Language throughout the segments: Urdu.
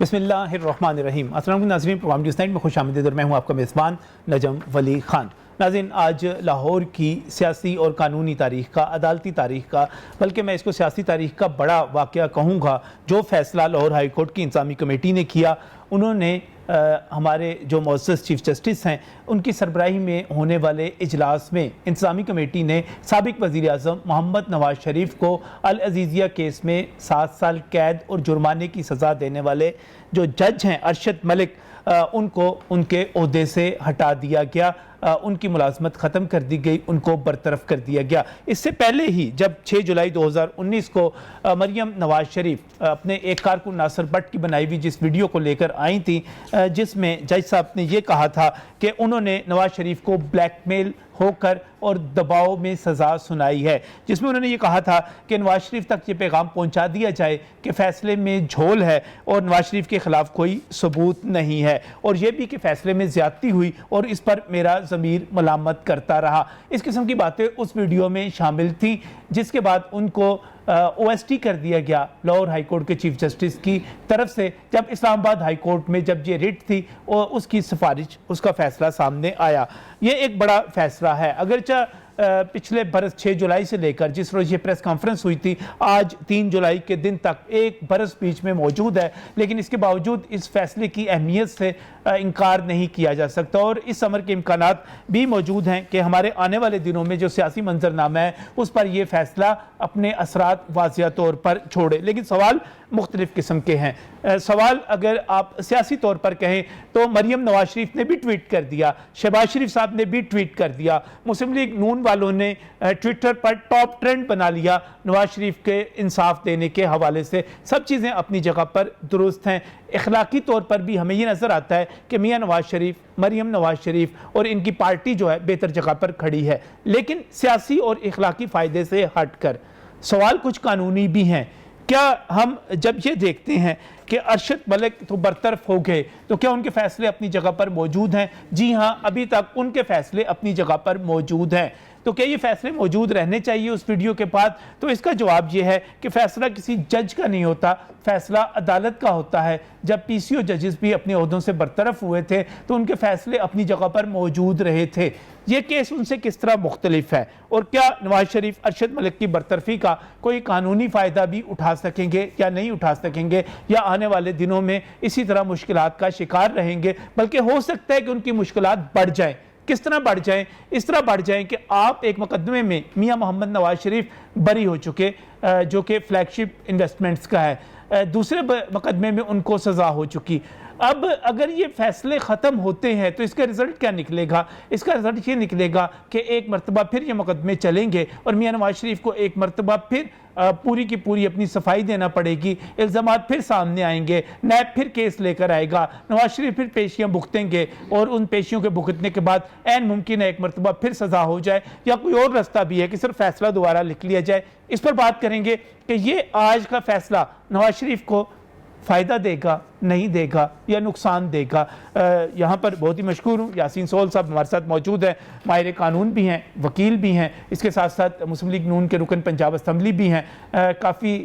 بسم اللہ الرحمن الرحیم۔ السلام علیکم ناظرین، پروگرام نیوز نائٹ میں خوش آمدید اور میں ہوں آپ کا میزبان نجم ولی خان۔ ناظرین، آج لاہور کی سیاسی اور قانونی تاریخ کا، عدالتی تاریخ کا، بلکہ میں اس کو سیاسی تاریخ کا بڑا واقعہ کہوں گا۔ جو فیصلہ لاہور ہائی کورٹ کی انتظامی کمیٹی نے کیا، انہوں نے ہمارے جو معزز چیف جسٹس ہیں ان کی سربراہی میں ہونے والے اجلاس میں انتظامی کمیٹی نے سابق وزیر اعظم محمد نواز شریف کو العزیزیہ کیس میں 7 سال قید اور جرمانے کی سزا دینے والے جو جج ہیں ارشد ملک، ان کو ان کے عہدے سے ہٹا دیا گیا، ان کی ملازمت ختم کر دی گئی، ان کو برطرف کر دیا گیا۔ اس سے پہلے ہی جب 6 جولائی 2019 کو مریم نواز شریف اپنے ایک کارکن ناصر بٹ کی بنائی ہوئی جس ویڈیو کو لے کر آئی تھیں، جس میں جج صاحب نے یہ کہا تھا کہ انہوں نے نواز شریف کو بلیک میل ہو کر اور دباؤ میں سزا سنائی ہے، جس میں انہوں نے یہ کہا تھا کہ نواز شریف تک یہ پیغام پہنچا دیا جائے کہ فیصلے میں جھول ہے اور نواز شریف کے خلاف کوئی ثبوت نہیں ہے، اور یہ بھی کہ فیصلے میں زیادتی ہوئی اور اس پر میرا ضمیر ملامت کرتا رہا۔ اس قسم کی باتیں اس ویڈیو میں شامل تھیں، جس کے بعد ان کو او ایس ٹی کر دیا گیا لاہور ہائی کورٹ کے چیف جسٹس کی طرف سے، جب اسلام آباد ہائی کورٹ میں جب یہ ریٹ تھی اور اس کی سفارش، اس کا فیصلہ سامنے آیا۔ یہ ایک بڑا فیصلہ ہے، اگرچہ پچھلے برس 6 جولائی سے لے کر جس روز یہ پریس کانفرنس ہوئی تھی، آج 3 جولائی کے دن تک ایک برس بیچ میں موجود ہے، لیکن اس کے باوجود اس فیصلے کی اہمیت سے انکار نہیں کیا جا سکتا، اور اس امر کے امکانات بھی موجود ہیں کہ ہمارے آنے والے دنوں میں جو سیاسی منظرنامہ ہے اس پر یہ فیصلہ اپنے اثرات واضح طور پر چھوڑے۔ لیکن سوال مختلف قسم کے ہیں۔ سوال اگر آپ سیاسی طور پر کہیں تو مریم نواز شریف نے بھی ٹویٹ کر دیا، شہباز شریف صاحب نے بھی ٹویٹ کر دیا، مسلم لیگ نون والوں نے ٹویٹر پر ٹاپ ٹرینڈ بنا لیا نواز شریف کے انصاف دینے کے حوالے سے۔ سب چیزیں اپنی جگہ پر درست ہیں۔ اخلاقی طور پر بھی ہمیں یہ نظر آتا ہے کہ میاں نواز شریف، مریم نواز شریف اور ان کی پارٹی جو ہے بہتر جگہ پر کھڑی ہے، لیکن سیاسی اور اخلاقی فائدے سے ہٹ کر سوال کچھ قانونی بھی ہیں۔ کیا ہم جب یہ دیکھتے ہیں کہ ارشد ملک تو برطرف ہو گئے تو کیا ان کے فیصلے اپنی جگہ پر موجود ہیں؟ جی ہاں، ابھی تک ان کے فیصلے اپنی جگہ پر موجود ہیں۔ تو کیا یہ فیصلے موجود رہنے چاہیے اس ویڈیو کے بعد؟ تو اس کا جواب یہ ہے کہ فیصلہ کسی جج کا نہیں ہوتا، فیصلہ عدالت کا ہوتا ہے۔ جب پی سی او ججز بھی اپنے عہدوں سے برطرف ہوئے تھے تو ان کے فیصلے اپنی جگہ پر موجود رہے تھے۔ یہ کیس ان سے کس طرح مختلف ہے، اور کیا نواز شریف ارشد ملک کی برطرفی کا کوئی قانونی فائدہ بھی اٹھا سکیں گے یا نہیں اٹھا سکیں گے، یا آنے والے دنوں میں اسی طرح مشکلات کا شکار رہیں گے؟ بلکہ ہو سکتا ہے کہ ان کی مشکلات بڑھ جائیں۔ کس طرح بڑھ جائیں؟ اس طرح بڑھ جائیں کہ آپ ایک مقدمے میں میاں محمد نواز شریف بری ہو چکے، جو کہ فلیگ شپ انویسٹمنٹس کا ہے، دوسرے مقدمے میں ان کو سزا ہو چکی۔ اب اگر یہ فیصلے ختم ہوتے ہیں تو اس کا رزلٹ کیا نکلے گا؟ اس کا رزلٹ یہ نکلے گا کہ ایک مرتبہ پھر یہ مقدمے چلیں گے اور میاں نواز شریف کو ایک مرتبہ پھر پوری کی پوری اپنی صفائی دینا پڑے گی، الزامات پھر سامنے آئیں گے، نیب پھر کیس لے کر آئے گا، نواز شریف پھر پیشیاں بھگتیں گے، اور ان پیشیوں کے بھگتنے کے بعد عین ممکن ہے ایک مرتبہ پھر سزا ہو جائے، یا کوئی اور رستہ بھی ہے کہ صرف فیصلہ دوبارہ لکھ لیا جائے۔ اس پر بات کریں گے کہ یہ آج کا فیصلہ نواز شریف کو فائدہ دے گا، نہیں دے گا، یا نقصان دے گا۔ یہاں پر بہت ہی مشکور ہوں، یاسین سول صاحب ہمارے ساتھ موجود ہیں، ماہر قانون بھی ہیں، وکیل بھی ہیں، اس کے ساتھ ساتھ مسلم لیگ نون کے رکن پنجاب اسمبلی بھی ہیں، کافی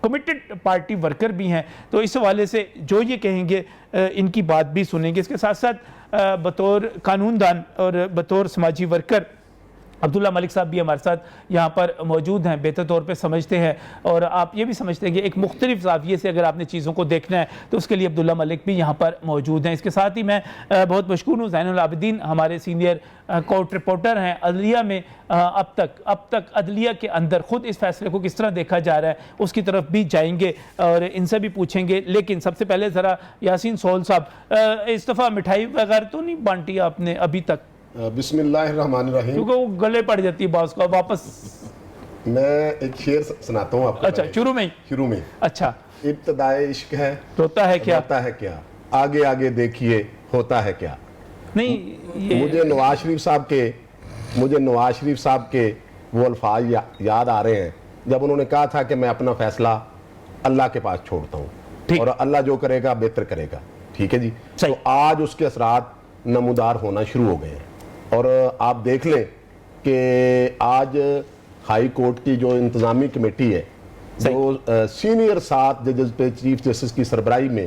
کمیٹڈ پارٹی ورکر بھی ہیں۔ تو اس حوالے سے جو یہ کہیں گے ان کی بات بھی سنیں گے۔ اس کے ساتھ ساتھ بطور قانون دان اور بطور سماجی ورکر عبداللہ ملک صاحب بھی ہمارے ساتھ یہاں پر موجود ہیں، بہتر طور پہ سمجھتے ہیں، اور آپ یہ بھی سمجھتے ہیں کہ ایک مختلف زاویے سے اگر آپ نے چیزوں کو دیکھنا ہے تو اس کے لیے عبداللہ ملک بھی یہاں پر موجود ہیں۔ اس کے ساتھ ہی میں بہت مشکور ہوں، زین العابدین ہمارے سینئر کورٹ رپورٹر ہیں عدلیہ میں، اب تک عدلیہ کے اندر خود اس فیصلے کو کس طرح دیکھا جا رہا ہے اس کی طرف بھی جائیں گے اور ان سے بھی پوچھیں گے۔ لیکن سب سے پہلے ذرا یاسین سول صاحب، اس دفعہ مٹھائی وغیرہ تو نہیں بانٹی آپ نے ابھی تک؟ بسم اللہ الرحمن الرحیم، کیونکہ وہ گلے پڑ جاتی ہے باس کا واپس۔ میں ایک شعر سناتا ہوں آپ کو۔ اچھا، شروع میں اچھا، ابتدائے عشق ہے، روتا ہے کیا، روتا ہے کیا، آگے آگے دیکھیے ہوتا ہے کیا۔ نہیں، مجھے نواز شریف صاحب کے وہ الفاظ یاد آ رہے ہیں جب انہوں نے کہا تھا کہ میں اپنا فیصلہ اللہ کے پاس چھوڑتا ہوں اور اللہ جو کرے گا بہتر کرے گا۔ ٹھیک ہے جی، تو آج اس کے اثرات نمودار ہونا شروع ہو گئے ہیں، اور آپ دیکھ لیں کہ آج ہائی کورٹ کی جو انتظامی کمیٹی ہے، جو سینئر 7 ججز پہ چیف جسٹس کی سربراہی میں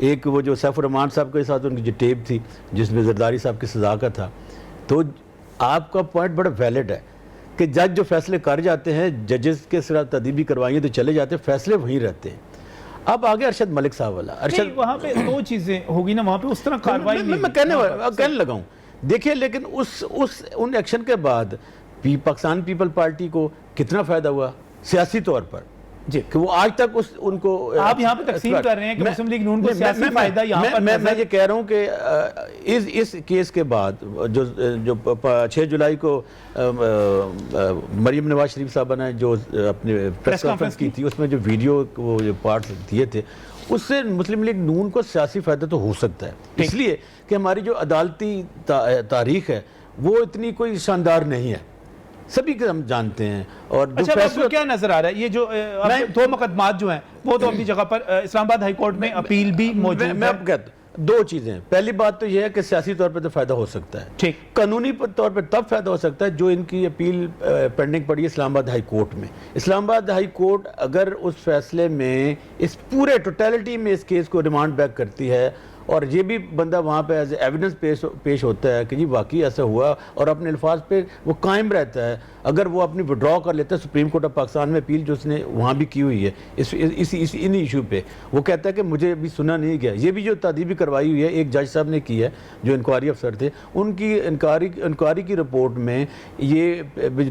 ایک وہ جو سیف الرحمان صاحب کے ساتھ ان کی جو ٹیپ تھی جس میں زرداری صاحب کی سزا کا تھا. تو آپ کا پوائنٹ بڑا ویلڈ ہے کہ جج جو فیصلے کر جاتے ہیں, ججز کے ساتھ تادیبی کروائیں تو چلے جاتے ہیں, فیصلے وہیں رہتے ہیں. اب آگے ارشد ملک صاحب والا. نہیں, وہاں پہ دو چیزیں ہوگی نا, وہاں پہ اس طرح کاروائی نہیں. میں کہنے لگا ہوں, دیکھیے لیکن ان ایکشن کے بعد پاکستان پیپل پارٹی کو کتنا فائدہ ہوا سیاسی طور پر جی, کہ وہ آج تک ان کو آپ یہاں پہ تقسیم کر رہے ہیں کہ مسلم لیگ نون کو سیاسی فائدہ یہاں پر. میں یہ کہہ رہا ہوں کہ اس کیس کے بعد جو 6 جولائی کو مریم نواز شریف صاحبہ نے جو اپنے پریس کانفرنس کی تھی, اس میں جو ویڈیو وہ جو پارٹس دیے تھے, اس سے مسلم لیگ نون کو سیاسی فائدہ تو ہو سکتا ہے, اس لیے کہ ہماری جو عدالتی تاریخ ہے وہ اتنی کوئی شاندار نہیں ہے, سبھی کے ہم جانتے ہیں. اور اچھا, آپ کو کیا نظر آ رہا ہے یہ جو 2 مقدمات جو ہیں وہ تو اپنی جگہ پر اسلام آباد ہائی کورٹ میں اپیل بھی موجود ہے. میں آپ کہتا ہوں 2 چیزیں. پہلی بات تو یہ ہے کہ سیاسی طور پہ تو فائدہ ہو سکتا ہے, ٹھیک. قانونی طور پہ تب فائدہ ہو سکتا ہے جو ان کی اپیل پینڈنگ پڑی ہے اسلام آباد ہائی کورٹ میں. اسلام آباد ہائی کورٹ اگر اس فیصلے میں اس پورے ٹوٹیلٹی میں اس کیس کو ریمانڈ بیک کرتی ہے اور یہ بھی بندہ وہاں پہ ایز ایویڈنس پیش ہوتا ہے کہ جی واقعی ایسا ہوا اور اپنے الفاظ پہ وہ قائم رہتا ہے, اگر وہ اپنی وڈرا کر لیتا ہے سپریم کورٹ آف پاکستان میں اپیل جو اس نے وہاں بھی کی ہوئی ہے ان ایشو پہ, وہ کہتا ہے کہ مجھے ابھی سنا نہیں گیا. یہ بھی جو تادیبی کروائی ہوئی ہے ایک جج صاحب نے کی ہے جو انکوائری افسر تھے, ان کی انکوائری کی رپورٹ میں یہ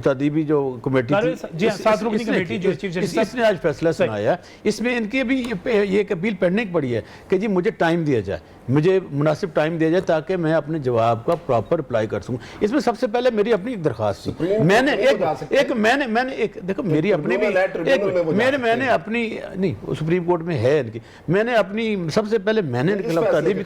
تادیبی جو کمیٹی تھی اس نے آج فیصلہ سنایا, اس میں ان کی ابھی یہ ایک اپیل پینڈنگ پڑی ہے کہ جی مجھے ٹائم دیا جائے, مجھے مناسب ٹائم دیا جائے تاکہ میں اپنے جواب کا پراپر اپلائی کر سکوں. اس میں سب سے پہلے میری اپنی ایک درخواست تھی, میں نے دیکھو میری اپنی بھی میں نے اپنی نہیں سپریم کورٹ میں ہے ان کی, میں نے اپنی سب سے پہلے میں نے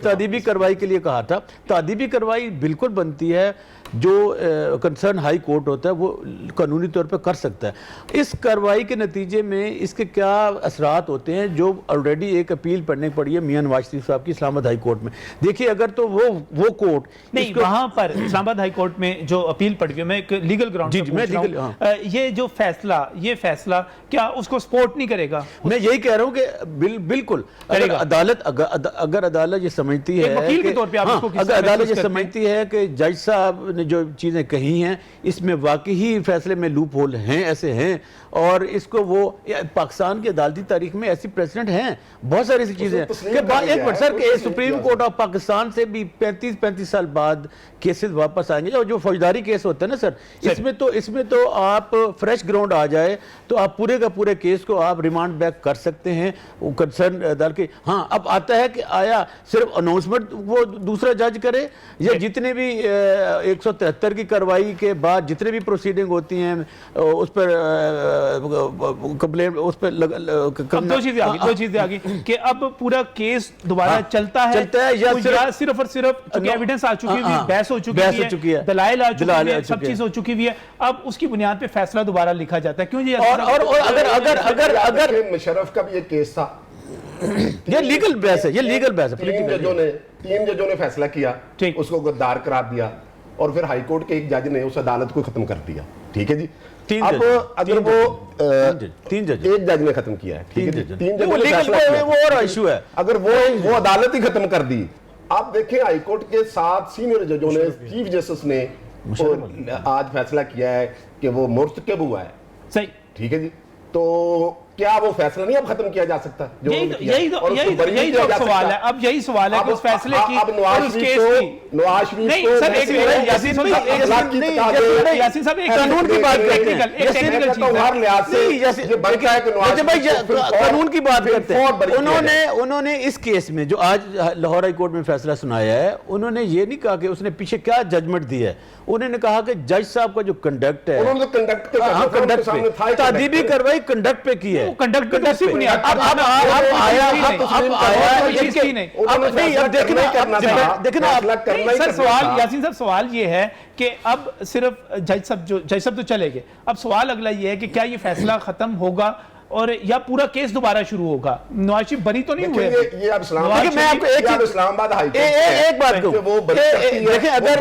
تادیبی کارروائی کے لیے کہا تھا. تادیبی کارروائی بالکل بنتی ہے, جو کنسرن ہائی کورٹ ہوتا ہے وہ قانونی طور پہ کر سکتا ہے. اس کارروائی کے نتیجے میں اس کے کیا اثرات ہوتے ہیں, جو آلریڈی ایک اپیل پڑھنے پڑی ہے میاں نواز شریف صاحب کی اسلام آباد ہائی کورٹ میں. دیکھیے اگر تو وہ کورٹ نہیں, وہاں پر اسلام آباد ہائی کورٹ میں جو اپیل پڑی ہے, میں ایک لیگل گراؤنڈ یہ جو یہ فیصلہ کیا اس کو سپورٹ نہیں کرے گا؟ میں یہی کہہ رہا ہوں کہ بالکل اگر عدالت یہ سمجھتی ہے اگر عدالت یہ سمجھتی ہے کہ جج صاحب نے جو چیزیں کہی ہیں اس میں واقعی فیصلے میں لوپ ہول ہیں, ایسے ہیں, اور اس کو وہ پاکستان کی عدالتی تاریخ میں ایسی پریسیڈنٹ ہیں بہت ساری ایسی چیزیں ہیں کہ ایک بار سر کہ سپریم کورٹ آف پاکستان سے بھی 35 سال بعد کیسز واپس آئیں گے. جو فوجداری کیس ہوتا ہے نا سر, اس میں تو آپ فریش گراؤنڈ آ جائے تو آپ پورے کا پورے کیس کو آپ ریمانڈ بیک کر سکتے ہیں کنسرن عدالت کے. ہاں اب آتا ہے کہ آیا صرف اناؤنسمنٹ وہ دوسرا جج کرے یا جتنے بھی 173 کی کارروائی کے بعد جتنے بھی پروسیڈنگ ہوتی ہیں اس پر کمپلین اس پہ دو چیزیں آگی کہ اب پورا کیس دوبارہ چلتا ہے یا صرف اور صرف چونکہ ایویڈنس آ چکی ہوئی, بحث ہو چکی ہے, دلائل آ چکی ہے, سب چیز ہو چکی ہوئی ہے, اب اس کی بنیاد پہ فیصلہ دوبارہ لکھا جاتا ہے. کیوں جی اگر مشرف کا بھی یہ کیس تھا, یہ لیگل بحث ہے, یہ لیگل بحث ہے. 3 ججوں نے فیصلہ کیا, اس کو غدار قرار دیا اور پھر ہائی کورٹ کے ایک جج نے اس عدالت کو ختم کر دیا. ٹھیک ہے جی, اب اگر وہ 3 جج ایک جج نے ختم کیا ہے, ٹھیک ہے, 3 ججوں نے فیصلہ کیا, وہ اور ایشو ہے, اگر وہ عدالت ہی ختم کر دی. آپ دیکھیں ہائی کورٹ کے 7 سینئر ججوں نے, چیف جسٹس نے آج فیصلہ کیا ہے کہ وہ مرتکب ہوا ہے. صحیح, ٹھیک ہے جی, تو کیا وہ فیصلہ نہیں اب ختم کیا جا سکتا؟ یہی تو سوال ہے. اب یہی سوال ہے کہ اس فیصلے کی اب نواز شریف کو یاسین صاحب ایک قانون کی بات قانون کی بات کرتے ہیں. انہوں نے اس کیس میں جو آج لاہور ہائی کورٹ میں فیصلہ سنایا ہے, انہوں نے یہ نہیں کہا کہ اس نے پیچھے کیا ججمنٹ دیا ہے, انہوں نے کہا کہ جج صاحب کا جو کنڈکٹ ہے تادیبی کارروائی کنڈکٹ پہ کی ہے. سوال یہ ہے کہ اب صرف جج صاحب تو چلے گئے, اب سوال اگلا یہ ہے کہ کیا یہ فیصلہ ختم ہوگا اور یا پورا کیس دوبارہ شروع ہوگا؟ نواز شریف بری تو نہیں ہوئے. میں آپ کو اسلام آباد ایک بات کہوں, دیکھیں اگر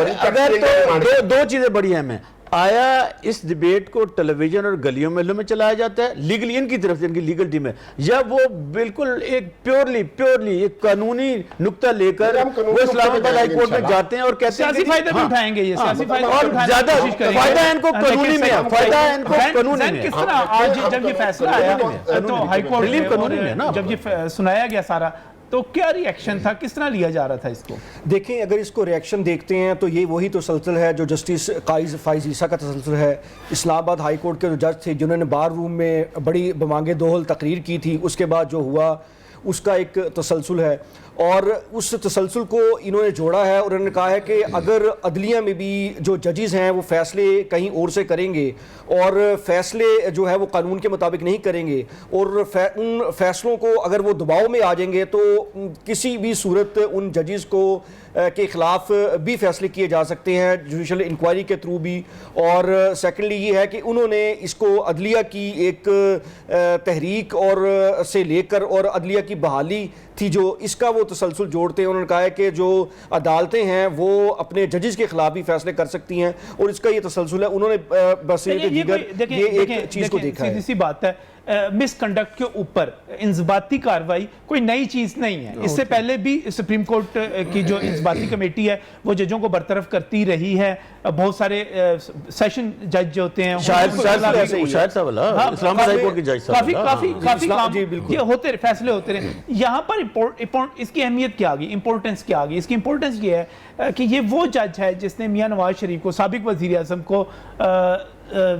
2 چیزیں بڑی اہم ہیں. آیا اس ڈیبیٹ کو ٹیلی ویژن اور گلیوں محلوں میں چلایا جاتا ہے لیگلی ان کی طرف سے، ان کی لیگل ٹیم ہے، یا وہ بالکل ایک پیورلی ایک قانونی نقطہ لے کر وہ اسلام آباد ہائی کورٹ میں جاتے ہیں اور کہتے ہیں سیاسی فائدہ بھی اٹھائیں گے، یہ سیاسی فائدہ اور زیادہ فائدہ ان کو قانونی میں ہے، فائدہ ان کو قانونی میں ہے۔ کس طرح آج جب یہ فیصلہ آیا تو ہائی کورٹ میں جب یہ سنایا گیا سارا تو کیا ری ایکشن تھا، کس طرح لیا جا رہا تھا اس کو؟ دیکھیں اگر اس کو ری ایکشن دیکھتے ہیں تو یہ وہی تسلسل ہے جو جسٹس قائز فائز عیسیٰ کا تسلسل ہے۔ اسلام آباد ہائی کورٹ کے جو جج تھے جنہوں نے بار روم میں بڑی بمانگے دوہل تقریر کی تھی، اس کے بعد جو ہوا اس کا ایک تسلسل ہے، اور اس تسلسل کو انہوں نے جوڑا ہے اور انہوں نے کہا ہے کہ اگر عدلیہ میں بھی جو ججز ہیں وہ فیصلے کہیں اور سے کریں گے اور فیصلے جو ہے وہ قانون کے مطابق نہیں کریں گے اور ان فیصلوں کو اگر وہ دباؤ میں آ جائیں گے تو کسی بھی صورت ان ججز کو کے خلاف بھی فیصلے کیے جا سکتے ہیں جوڈیشل انکوائری کے تھرو بھی۔ اور سیکنڈلی یہ ہے کہ انہوں نے اس کو عدلیہ کی ایک تحریک اور سے لے کر اور عدلیہ کی بحالی تھی جو اس کا وہ تسلسل جوڑتے ہیں۔ انہوں نے کہا ہے کہ جو عدالتیں ہیں وہ اپنے ججز کے خلاف بھی فیصلے کر سکتی ہیں اور اس کا یہ تسلسل ہے۔ انہوں نے بس یہ ایک چیز کو دیکھا ہے۔ سیدھی سی بات ہے، مس کنڈکٹ کے اوپر انضباطی کارروائی کوئی نئی چیز نہیں ہے، اس سے پہلے بھی سپریم کورٹ کی جو انضباطی کمیٹی ہے وہ ججوں کو برطرف کرتی رہی ہے، بہت سارے سیشن جج جو ہوتے ہیں کافی کام یہ ہوتے فیصلے ہوتے رہے۔ یہاں پر اس کی اہمیت کیا آگئی، امپورٹنس کیا آگئی؟ اس کی امپورٹنس یہ ہے کہ یہ وہ جج ہے جس نے میاں نواز شریف کو، سابق وزیر اعظم کو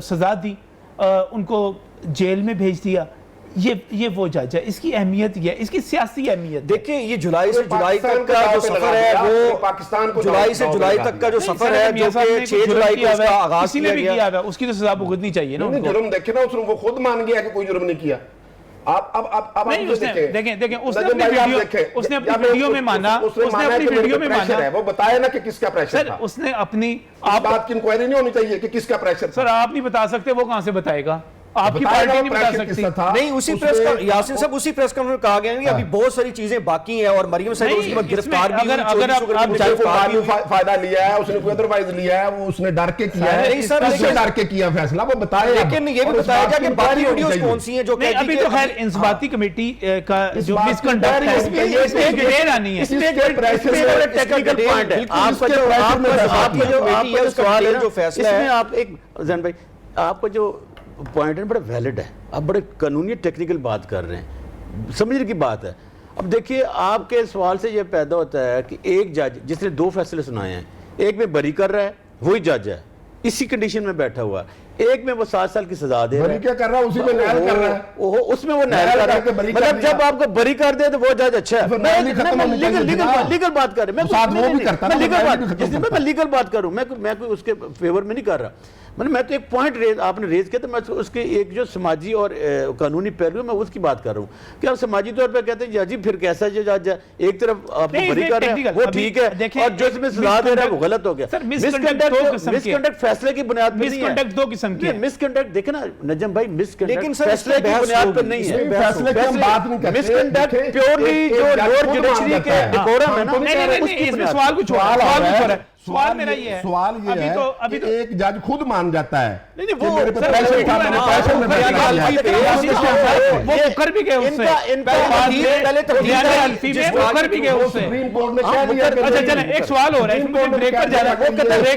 سزا دی، ان کو جیل میں بھیج دیا۔ یہ وہ جج ہے، اس کی اہمیت یہ ہے، اس کی سیاسی اہمیت۔ دیکھیں یہ جولائی سے جولائی تک کا جو سفر ہے وہ جولائی سے جولائی تک کا جو سفر ہے جو کہ 6 جولائی کو اس کا آغاز کیا گیا، اس کی تو سزا بھگتنی چاہیے نا۔ جرم دیکھیں نا، وہ خود مان گیا کہ کوئی جرم نہیں کیا۔ اب دیکھیں اس نے اپنی ویڈیو میں مانا، وہ بتایا نا کہ کس کا پریشر تھا۔ اس نے اپنی بات کی انکوائری نہیں ہونی چاہیے کہ کس کا پریشر تھا۔ سر آپ نہیں بتا سکتے، وہ کہاں سے بتائے گا؟ آپ کی پارٹی نہیں بتا سکتی۔ نہیں اسی پریس کا یاسین صاحب اسی پریس کانفرنس میں کہا گیا ہے کہ ابھی بہت ساری چیزیں باقی ہیں اور مریم صاحب اس کے بعد گرفتار بھی ہوئی، اگر آپ فائدہ لیا ہے، اس نے کوئی ادروائز لیا ہے، وہ اس نے ڈر کے کیا ہے، ڈر کے کیا فیصلہ وہ بتائے۔ لیکن یہ بھی بتایا جائے کہ باقی ویڈیوز کون سی ہیں جو کہ ابھی تو خیر انضباطی کمیٹی کا جو مس کنڈکٹ ہے اس میں ڈیٹیل آنی ہے۔ اس میں ٹیکنیکل پوائنٹ ہے، آپ کا جو سوال ہے جو فیصلہ ہے، آپ ایک زین بھائی آپ کا جو پوائنٹ ہے بڑا ویلڈ ہے، آپ بڑے قانونی ٹیکنیکل بات کر رہے ہیں، سمجھنے کی بات ہے۔ اب دیکھیے آپ کے سوال سے یہ پیدا ہوتا ہے کہ ایک جج جس نے 2 فیصلے سنائے ہیں، ایک میں بری کر رہا ہے وہی جج ہے، اسی کنڈیشن میں بیٹھا ہوا ہے، ایک میں وہ 7 سال کی سزا دے رہا ہے، بری کیا کر رہا ہے، اسی میں نیل کر رہا ہے، اس میں وہ نیل کر رہا ہے۔ مطلب جب آپ کو بری کر دے تو وہ جج اچھا ہے۔ میں لیگل بات کر رہا ہوں، میں لیگل بات کر رہا ہوں، میں کوئی اس کے فیور میں نہیں کر رہا۔ میں تو ایک پوائنٹ آپ نے ریز کیا تو میں اس کے ایک جو سماجی اور قانونی پہلو میں اس کی بات کر رہا ہوں کہ آپ سماجی طور پہ کہتے ہیں جی پھر کیسا جو جج ہے، ایک طرف آپ کو بری کر رہے ہیں وہ ٹھیک ہے اور جو اس میں سزا دے رہا ہے وہ غلط ہو گیا۔ مس کنڈکٹ فیصلے کی بنیاد پر نہیں ہے، مس کنڈکٹ 2 قسم کی ہے۔ مس کنڈکٹ دیکھیں نا نجم بھائی، مس کنڈکٹ فیصلے کی بنیاد پر نہیں ہے، فیصلے کی ہم بات نہیں کرتے۔ مس کنڈکٹ پیورلی جو لوور جوڈیشری کے ڈیکورم ہے نا، اس میں سوال کچھ اور ہے۔ سوال میرا یہ ہے، سوال یہ ہے کہ ایک جج خود مان جاتا ہے نہیں وہ کر بھی گئے اس سے، سپریم کورٹ نے کہہ دیا۔ اچھا چلیں ایک سوال ہو رہا ہے، مجھے بریک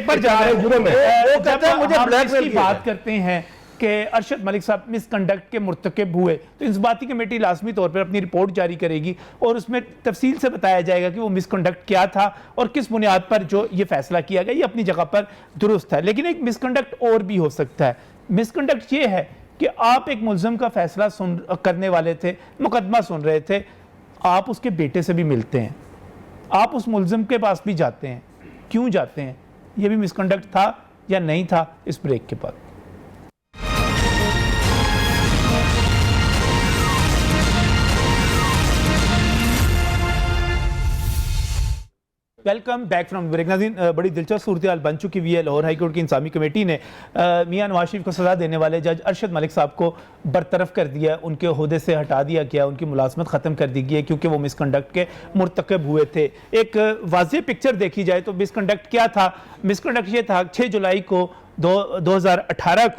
پر جا رہا ہے۔ جب ہم اس کی بات کرتے ہیں کہ ارشد ملک صاحب مس کنڈکٹ کے مرتکب ہوئے تو انضباطی کمیٹی لازمی طور پر اپنی رپورٹ جاری کرے گی اور اس میں تفصیل سے بتایا جائے گا کہ وہ مس کنڈکٹ کیا تھا اور کس بنیاد پر جو یہ فیصلہ کیا گیا، یہ اپنی جگہ پر درست ہے۔ لیکن ایک مس کنڈکٹ اور بھی ہو سکتا ہے۔ مس کنڈکٹ یہ ہے کہ آپ ایک ملزم کا فیصلہ کرنے والے تھے، مقدمہ سن رہے تھے، آپ اس کے بیٹے سے بھی ملتے ہیں، آپ اس ملزم کے پاس بھی جاتے ہیں، کیوں جاتے ہیں؟ یہ بھی مس کنڈکٹ تھا یا نہیں تھا؟ اس بریک کے بعد ویلکم بیک فرام بریک۔ ناظرین بڑی دلچسپ صورتحال بن چکی ہوئی ہے۔ لاہور ہائی کورٹ کی انتظامی کمیٹی نے میاں نواز شریف کو سزا دینے والے جج ارشد ملک صاحب کو برطرف کر دیا، ان کے عہدے سے ہٹا دیا گیا، ان کی ملازمت ختم کر دی گئی کیونکہ وہ مس کنڈکٹ کے مرتکب ہوئے تھے۔ ایک واضح پکچر دیکھی جائے تو مس کنڈکٹ کیا تھا؟ مس کنڈکٹ یہ تھا 6 جولائی کو 2018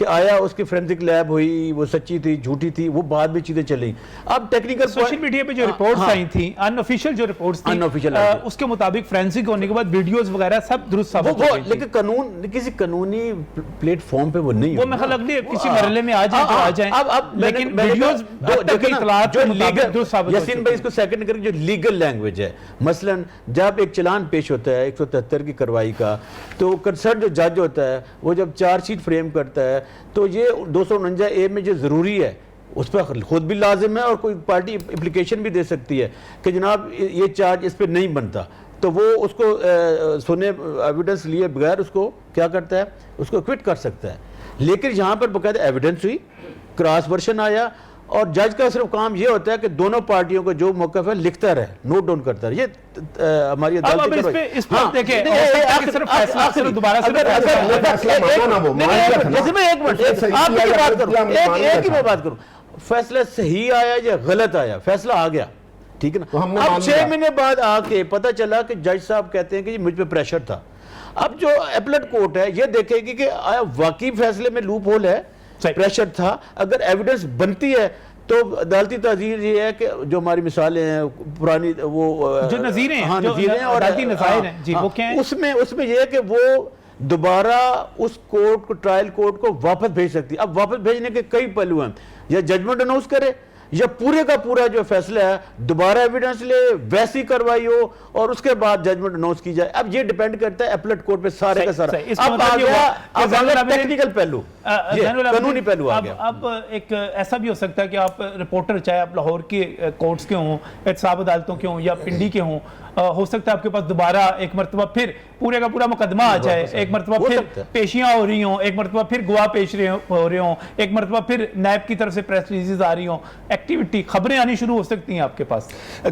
کہ آیا اس کی فورینسک لیب ہوئی, وہ سچی تھی جھوٹی تھی, وہ بعد میں چیزیں چلیں. اب ٹیکنیکل سوشل میڈیا پہ جو رپورٹس آئی تھیں ان آفیشیل جو رپورٹس تھیں اس کے مطابق فرینسک ہونے کے بعد ویڈیوز وغیرہ سب درست ثابت ہو گئی, لیکن قانون کسی قانونی پلیٹ فارم پہ وہ نہیں وہ میں خیال اگلے کسی مرحلے میں آ جائیں تو آ جائیں. لیکن ویڈیوز اطلاعات کے مطابق درست ثابت ہو یاسین بھائی اس کو سیکنڈ کر جو لیگل لینگویج ہے, مثلا جب ایک چلان پیش ہوتا ہے 173 کی کارروائی کا, تو کنسرن جو جج ہوتا ہے وہ جب چارج شیٹ فریم کرتا ہے تو یہ 249A میں جو ضروری ہے اس پہ خود بھی لازم ہے, اور کوئی پارٹی اپلیکیشن بھی دے سکتی ہے کہ جناب یہ چارج اس پہ نہیں بنتا, تو وہ اس کو سنے ایویڈنس لیے بغیر اس کو کیا کرتا ہے, اس کو کوئٹ کر سکتا ہے. لیکن یہاں پر باقاعدہ ایویڈنس ہوئی, کراس ورشن آیا, اور جج کا صرف کام یہ ہوتا ہے کہ دونوں پارٹیوں کو جو موقف ہے لکھتا رہے, نوٹ ڈاؤن کرتا رہے. یہ ہماری عدالت اس پہ دیکھیں صرف دوبارہ بات کروں, فیصلہ صحیح آیا یا غلط آیا, فیصلہ آ گیا, ٹھیک ہے نا. اب 6 مہینے بعد آ کے پتہ چلا کہ جج صاحب کہتے ہیں کہ مجھ پہ پریشر تھا. اب جو اپیلٹ کورٹ ہے یہ دیکھے گی کہ آیا واقعی فیصلے میں لوپ ہول ہے, پریشر تھا. اگر ایویڈنس بنتی ہے تو عدالتی تعزیر یہ ہے کہ جو ہماری مثالیں ہیں پرانی, وہ جو نظیریں ہیں اور عدالتی نظائر ہیں جی, وہ کیا ہیں, اس میں یہ ہے کہ وہ دوبارہ اس کورٹ کو, ٹرائل کورٹ کو واپس بھیج سکتی. اب واپس بھیجنے کے کئی پہلو ہیں, یا ججمنٹ اناؤنس کرے یا پورے کا پورا جو فیصلہ ہے دوبارہ ایویڈنس لے, ویسی کاروائی ہو اور اس کے بعد ججمنٹ اناؤنس کی جائے. اب یہ ڈیپینڈ کرتا ہے اپیلٹ کورٹ پہ سارے کا سارا. اب آ گیا ٹیکنیکل پہلو, قانونی پہلو آ گیا. اب ایک ایسا بھی ہو سکتا ہے کہ آپ رپورٹر, چاہے آپ لاہور کے کورٹس کے ہوں, احتساب عدالتوں کے ہوں یا پنڈی کے hوں, ہو سکتا ہے آپ کے پاس دوبارہ ایک مرتبہ پھر پورے کا پورا مقدمہ آ جائے, ایک مرتبہ پھر پیشیاں ہو رہی ہوں, ایک مرتبہ پھر گواہ پیش ہو رہے ہوں, ایک مرتبہ پھر نیب کی طرف سے پریس ریلیزز آ رہی ہوں, ایکٹیویٹی خبریں آنی شروع ہو سکتی ہیں آپ کے پاس.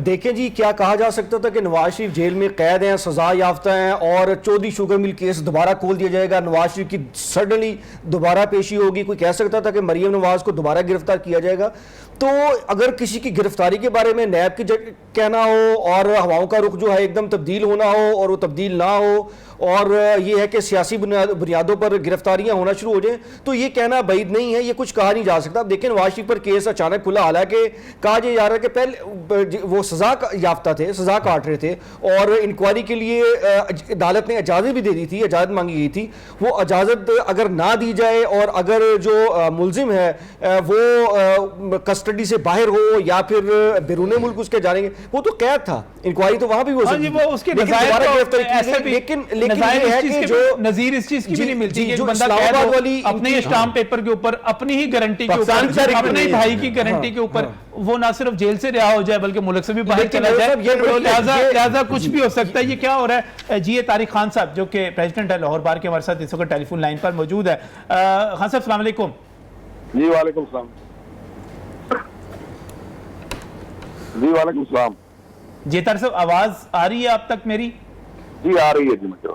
دیکھیں جی, کیا کہا جا سکتا تھا کہ نواز شریف جیل میں قید ہیں, سزا یافتہ ہیں, اور چودھری شوگر مل کیس دوبارہ کھول دیا جائے گا, نواز شریف کی سڈنلی دوبارہ پیشی ہوگی. کوئی کہہ سکتا تھا کہ مریم نواز کو دوبارہ گرفتار کیا جائے گا. تو اگر کسی کی گرفتاری کے بارے میں نیب کی کہنا ہو اور ہواؤں کا رخ جو ہے ایک دم تبدیل ہونا ہو اور وہ تبدیل نہ ہو, اور یہ ہے کہ سیاسی بنیادوں پر گرفتاریاں ہونا شروع ہو جائیں, تو یہ کہنا بعید نہیں ہے, یہ کچھ کہا نہیں جا سکتا. اب دیکھیں نواز شریف پر کیس اچانک کھلا, حالانکہ کہا جا رہا ہے کہ پہلے وہ سزا یافتہ تھے, سزا کاٹ رہے تھے, اور انکوائری کے لیے عدالت نے اجازت بھی دے دی تھی, اجازت مانگی گئی تھی. وہ اجازت اگر نہ دی جائے اور اگر جو ملزم ہے وہ کسٹڈی سے باہر ہو یا پھر بیرون ملک اس کے جانیں گے, وہ تو قید تھا, انکوائری تو وہاں بھی ہو سکتی ہے. لیکن یہ ہے کہ جو نظیر اس چیز کی بھی نہیں ملتی کہ بندہ قید ہو اپنے اسٹامپ پیپر کے اوپر, اپنی ہی گارنٹی کے اوپر, اپنے بھائی کی گارنٹی کے اوپر, وہ نہ صرف جیل سے رہا ہو جائے بلکہ ملک سے بھی باہر چلا جائے. لہذا کچھ بھی ہو سکتا ہے. یہ کیا ہو رہا ہے جی؟ طارق خان صاحب جو کہ پریزیڈنٹ ہے لاہور بار کے, ہمارے ساتھ اس وقت ٹیلی فون لائن پر موجود ہے. خان صاحب السلام علیکم. جی وعلیکم السلام. جی وعلیکم السلام. جی طارق صاحب آواز آ رہی ہے آپ تک میری؟ جی آ رہی ہے. جی مجھے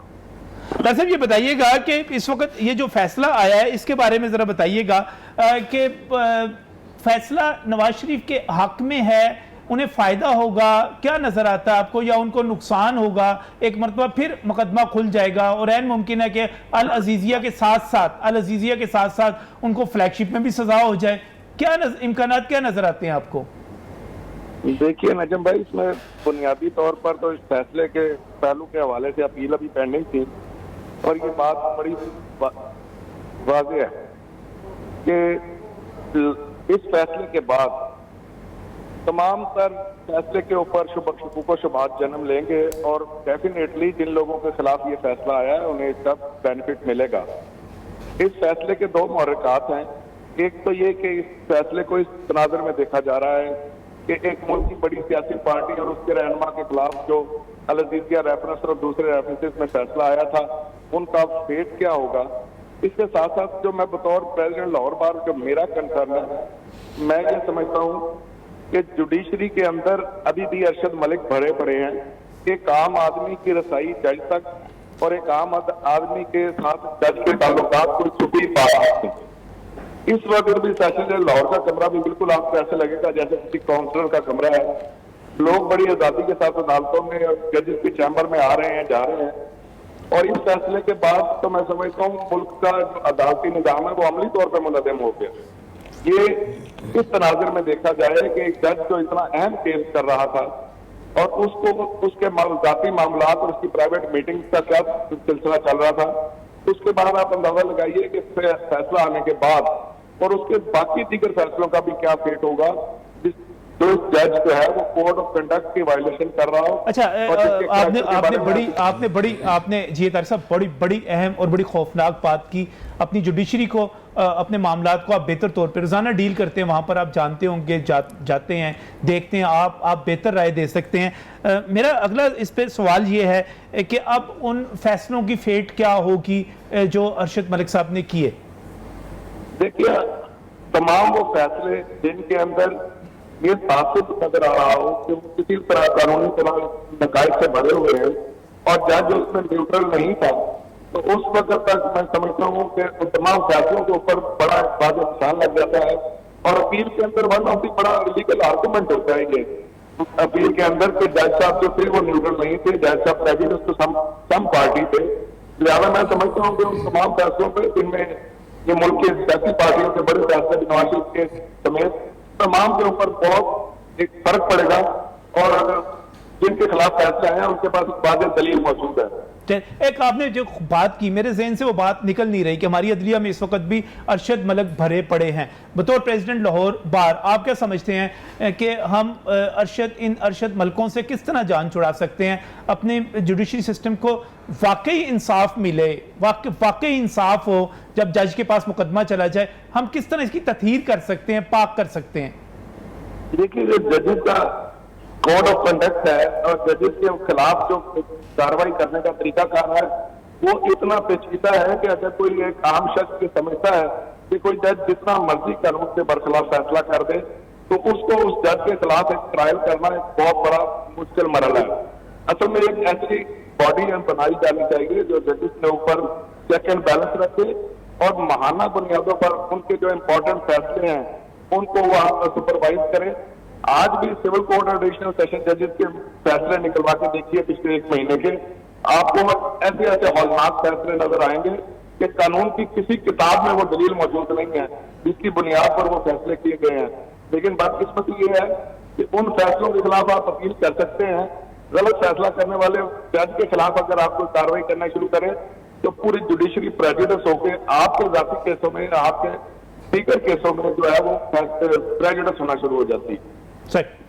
طارق صاحب یہ بتائیے گا کہ اس وقت یہ جو فیصلہ آیا ہے اس کے بارے میں ذرا بتائیے گا کہ فیصلہ نواز شریف کے حق میں ہے, انہیں فائدہ ہوگا, کیا نظر آتا ہے آپ کو, یا ان کو نقصان ہوگا, ایک مرتبہ پھر مقدمہ کھل جائے گا اور عین ممکن ہے کہ العزیزیہ کے ساتھ ساتھ ان کو فلیگ شپ میں بھی سزا ہو جائے. کیا امکانات کیا نظر آتے ہیں آپ کو؟ دیکھیے نجم بھائی, اس میں بنیادی طور پر تو اس فیصلے کے پہلو کے حوالے سے اپیل ابھی پینڈنگ تھی, اور یہ بات بڑی واضح ہے کہ اس فیصلے کے بعد تمام تر فیصلے کے اوپر شکوک و شبہات جنم لیں گے, اور ڈیفینیٹلی جن لوگوں کے خلاف یہ فیصلہ آیا ہے انہیں اس کا بینیفٹ ملے گا. اس فیصلے کے 2 محرکات ہیں. ایک تو یہ کہ اس فیصلے کو اس تناظر میں دیکھا جا رہا ہے کہ ایک ملک کی بڑی سیاسی پارٹی اور اس کے رہنما کے خلاف جو العزیزیہ ریفرنس اور دوسرے ریفرنسز میں فیصلہ آیا تھا ان کا فیٹ کیا ہوگا. اس کے ساتھ ساتھ جو میں بطور پریزیڈنٹ لاہور بار جو میرا کنسرن ہے, میں یہ سمجھتا ہوں کہ جوڈیشری کے اندر ابھی بھی ارشد ملک بھرے پڑے ہیں. ایک عام آدمی کی رسائی جج تک اور ایک عام آدمی کے ساتھ جج کے تعلقات کو چھپی بات. اس وقت بھی سیشن جج لاہور کا کمرہ بھی بالکل آپ کو ایسے لگے گا جیسے کسی کاؤنسلر کا کمرہ ہے. لوگ بڑی آزادی کے ساتھ عدالتوں میں اور ججز کے چیمبر میں آ رہے ہیں, جا رہے ہیں. اور اس فیصلے کے بعد تو میں سمجھتا ہوں ملک کا جو عدالتی نظام ہے وہ عملی طور پہ منہدم ہو گیا. یہ اس تناظر میں دیکھا جائے کہ ایک جج جو اتنا اہم کیس کر رہا تھا اور اس کے ذاتی معاملات اور اس کی پرائیویٹ میٹنگ کا کیا سلسلہ چل رہا تھا, اس کے بعد آپ اندازہ لگائیے کہ فیصلہ آنے کے بعد اور اس کے باقی دیگر فیصلوں کا بھی کیا فیٹ ہوگا جو اس جج جو ہے وہ کوڈ آف کنڈکٹ کی وائلیشن کر رہا ہو. اچھا, آپ نے جی طارق صاحب بڑی اہم اور بڑی خوفناک بات کی. اپنی جوڈیشری کو, اپنے معاملات کو آپ بہتر طور پہ روزانہ ڈیل کرتے ہیں, وہاں پر آپ جانتے ہوں گے, جاتے ہیں, دیکھتے ہیں, آپ بہتر رائے دے سکتے ہیں. میرا اگلا اس پہ سوال یہ ہے کہ اب ان فیصلوں کی فیٹ کیا ہوگی جو ارشد ملک صاحب نے کیے؟ دیکھیے, تمام وہ فیصلے جن کے اندر یہ تاثر نظر آ رہا ہو کہ وہ کسی طرح قانونی طرح نقائص سے بھرے ہوئے ہیں اور جج اس میں نیوٹرل نہیں تھا, تو اس وقت تک میں سمجھتا ہوں کہ تمام فیصلوں کے اوپر بڑا واضح نشان لگ جاتا ہے. اور اپیل کے اندر ون آف دی بڑا لیگل آرگومنٹ ہوتا ہے یہ اپیل کے اندر کہ جج صاحب جو تھے وہ نیوٹرل نہیں تھے, جج صاحب پریجوڈس تو سم پارٹی تھے. لہٰذا میں سمجھتا ہوں کہ ان تمام فیصلوں پہ جن میں یہ ملک کی سیاسی پارٹیوں کے بڑے فیصلے نواز شریف کے سمیت تمام کے اوپر بہت ایک فرق پڑے گا, اور جن کے خلاف فیصلے آئے ہیں ان کے پاس واضح دلیل موجود ہے. ایک آپ نے جو بات کی, میرے ذہن سے وہ بات نکل نہیں رہی کہ ہماری عدلیہ میں اس وقت بھی ارشد ملک بھرے پڑے ہیں. بطور پریزیڈنٹ لاہور بار آپ کیا سمجھتے ہیں کہ ہم ان ارشد ملکوں سے کس طرح جان چھڑا سکتے ہیں, اپنے جوڈیشری سسٹم کو واقعی انصاف ملے, واقعی انصاف ہو جب جج کے پاس مقدمہ چلا جائے, ہم کس طرح اس کی تطہیر کر سکتے ہیں, پاک کر سکتے ہیں؟ دیکھیے, جو ججز کا کوڈ آف کنڈکٹ ہے اور ججز کے خلاف جو کاروائی کرنے کا طریقہ کار ہے وہ اتنا پیچیدہ ہے کہ اگر کوئی ایک عام شخص یہ سمجھتا ہے کہ کوئی جج جتنا مرضی قانون کے برخلاف فیصلہ کر دے تو اس کو اس جج کے خلاف ایک ٹرائل کرنا ایک بہت بڑا مشکل مرحلہ ہے. اصل میں ایک ایسی باڈی بنائی جانی چاہیے جو ججز کے اوپر چیک اینڈ بیلنس رکھے اور ماہانہ بنیادوں پر ان کے جو امپورٹنٹ فیصلے ہیں ان کو وہ سپروائز کرے. آج بھی سول کورٹ اور ایڈیشنل سیشن ججز کے فیصلے نکلوا کے دیکھیے پچھلے ایک مہینے کے, آپ کو ایسے ہولناک فیصلے نظر آئیں گے کہ قانون کی کسی کتاب میں وہ دلیل موجود نہیں ہے جس کی بنیاد پر وہ فیصلے کیے گئے ہیں. لیکن بدقسمتی یہ ہے کہ ان فیصلوں کے خلاف آپ اپیل کر سکتے ہیں. غلط فیصلہ کرنے والے جج کے خلاف اگر آپ کو کاروائی کرنا شروع کریں تو پوری جوڈیشری پریجوڈس ہو کے آپ کے ذاتی کیسوں میں, آپ کے دیگر کیسوں میں جو ہے وہ پریجوڈس ہونا شروع ہو جاتی ہے.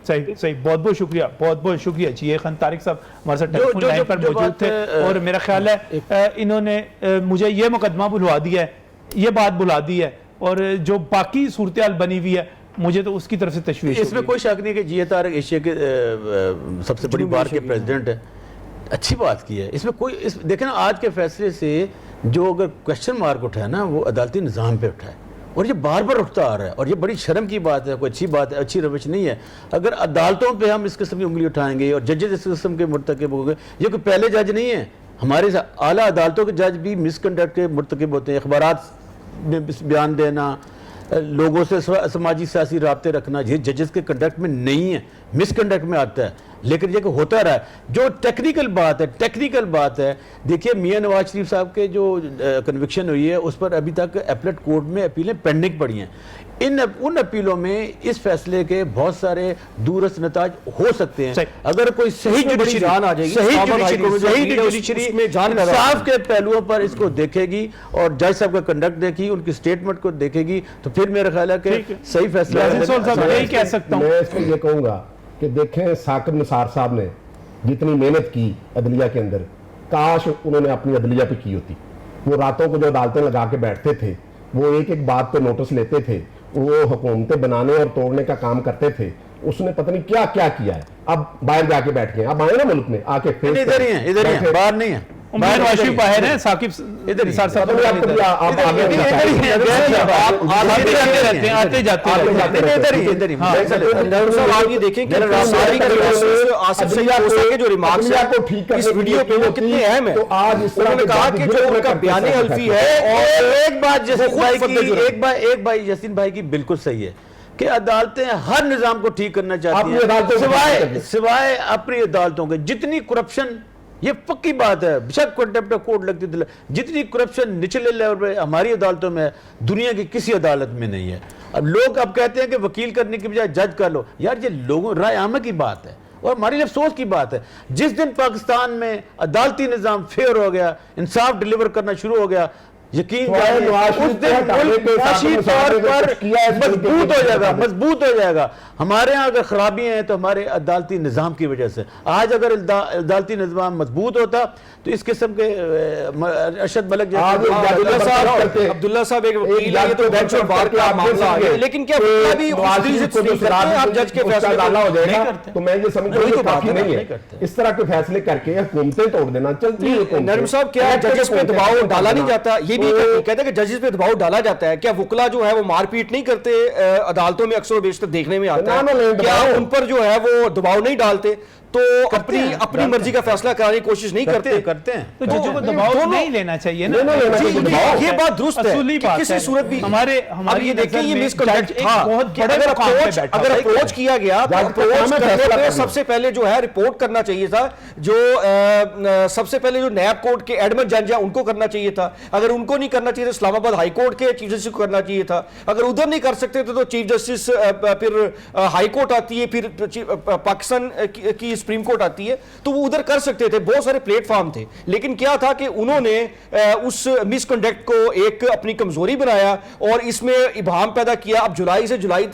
صحیح. بہت بہت شکریہ جی. یہ خان طارق صاحب ہمارے ساتھ ٹیلیفون لائن پر موجود تھے اور میرا خیال ہے انہوں نے مجھے یہ مقدمہ بلوا دیا ہے, یہ بات بلا دی ہے, اور جو باقی صورتحال بنی ہوئی ہے مجھے تو اس کی طرف سے تشویش. اس میں کوئی شک نہیں کہ جی طارق ایشیا کے سب سے بڑی بار کے پریزیڈنٹ ہے, اچھی بات کی ہے. اس میں کوئی دیکھیں نا, آج کے فیصلے سے جو اگر کوشچن مارک اٹھا ہے نا وہ عدالتی نظام پہ اٹھا ہے, اور یہ بار بار اٹھتا آ رہا ہے, اور یہ بڑی شرم کی بات ہے, کوئی اچھی بات ہے, اچھی روش نہیں ہے. اگر عدالتوں پہ ہم اس قسم کی انگلی اٹھائیں گے اور ججز اس قسم کے مرتکب ہو گئے, یہ کوئی پہلے جج نہیں ہے. ہمارے اعلیٰ عدالتوں کے جج بھی مس کنڈکٹ کے مرتکب ہوتے ہیں. اخبارات میں بیان دینا, لوگوں سے سماجی سیاسی رابطے رکھنا, یہ ججز کے کنڈکٹ میں نہیں ہے, مس کنڈکٹ میں آتا ہے. لیکن یہ کہ ہوتا رہا ہے. جو ٹیکنیکل بات ہے دیکھیے, میاں نواز شریف صاحب کے جو کنوکشن ہوئی ہے اس پر ابھی تک ایپلیٹ کورٹ میں اپیلیں پینڈنگ پڑی ہیں. ان اپیلوں میں اس فیصلے کے بہت سارے دورست نتائج ہو سکتے ہیں اگر کوئی صحیح جوڈیشری انصاف کے پہلوؤں پر اس کو دیکھے گی اور جج صاحب کا کنڈکٹ دیکھی, ان کی سٹیٹمنٹ کو دیکھے گی, تو پھر میرا خیال ہے کہ صحیح فیصلہ یہی کہہ سکتا ہوں. میں اس میں یہ کہوں گا کہ دیکھیں ثاقب نثار صاحب نے جتنی محنت کی عدلیہ کے اندر, کاش انہوں نے اپنی عدلیہ پہ کی ہوتی. وہ راتوں کو جو عدالتیں لگا کے بیٹھتے تھے, وہ ایک بات پہ نوٹس لیتے تھے, وہ حکومتیں بنانے اور توڑنے کا کام کرتے تھے. اس نے پتہ نہیں کیا کیا ہے. اب باہر جا کے بیٹھ گئے, اب آئے نا ملک میں آ کے ادھر ہی ہیں, باہر نہیں ہیں. نواز شریف باہر ہیں, ثاقب نثار صاحب آتے جاتے آپ یہ دیکھیں کہ آصف سعید جو ریمارکس ہیں اس ویڈیو پہ وہ کتنے اہم ہیں. انہوں نے کہا کہ جو ان کا بیان حلفی ہے, اور ایک بات یاسین بھائی کی بالکل صحیح ہے کہ عدالتیں ہر نظام کو ٹھیک کرنا چاہتی ہیں سوائے اپنی عدالتوں کے. جتنی کرپشن یہ پکی بات ہے، بیشک کنٹیمپٹ آف کورٹ لگتی ہے، جتنی کرپشن نچلے لیول پہ ہماری عدالتوں میں ہے دنیا کی کسی عدالت میں نہیں ہے۔ اب لوگ اب کہتے ہیں کہ وکیل کرنے کی بجائے جج کر لو، یار یہ لوگوں رائے عامہ کی بات ہے اور ہماری افسوس کی بات ہے۔ جس دن پاکستان میں عدالتی نظام فیئر ہو گیا، انصاف ڈیلیور کرنا شروع ہو گیا، یقین جائیں اس دن ملک معاشی طور پر مضبوط ہو جائے گا، مضبوط ہو جائے گا۔ ہمارے ہاں اگر خرابیاں ہیں تو ہمارے عدالتی نظام کی وجہ سے۔ آج اگر عدالتی نظام مضبوط ہوتا تو اس قسم کے ارشد ملک عبداللہ صاحب ایک وکیل ہے، یہ تو بینچ اور بار کا معاملہ ہے، لیکن کیا وکیل بھی آپ جج کے فیصلے ڈالا ہو جائے گا تو میں یہ سمجھتا ہوں کہ کافی نہیں ہے اس طرح کے فیصلے کر کے حکومتیں توڑ دینا چلتی ہے۔ نرم صاحب کیا ججز پہ دباؤ ڈالا نہیں جاتا؟ یہ بھی کہتے ہیں کہ ججز پہ دباؤ ڈالا جاتا ہے، کیا وکلا جو ہے وہ مار پیٹ نہیں کرتے؟ عدالتوں میں اکثر و بیشتر دیکھنے میں آتا ہے، کیا ان پر جو ہے وہ دباؤ نہیں ڈالتے تو اپنی مرضی کا فیصلہ کرانے کی کوشش نہیں کرتے ہیں؟ تو ججوں کو دباؤ نہیں لینا چاہیے نا، یہ بات درست ہے کہ کسی صورت بھی اب یہ دیکھیں یہ مس کنڈکٹ تھا، اگر اپروچ کیا گیا تو اپروچ کرنے پہ سب سے پہلے جو ہے رپورٹ کرنا چاہیے تھا، جو سب سے پہلے جو نیب کورٹ کے ایڈمن جج ہیں ان کو کرنا چاہیے تھا، اگر ان کو نہیں کرنا چاہیے تو اسلام آباد ہائی کورٹ کے چیف جسٹس کو کرنا چاہیے تھا، اگر ادھر نہیں کر سکتے تھے تو چیف جسٹس پھر ہائی کورٹ آتی ہے، پھر پاکستان کی سپریم کورٹ آتی ہے، تو وہ ادھر کر سکتے تھے، بہت سارے پلیٹ فارم تھے، لیکن کیا تھا کہ انہوں نے اس مس کنڈکٹ کو ایک اپنی کمزوری بنایا اور اس میں ابہام پیدا کیا۔ اب جولائی سے جولائی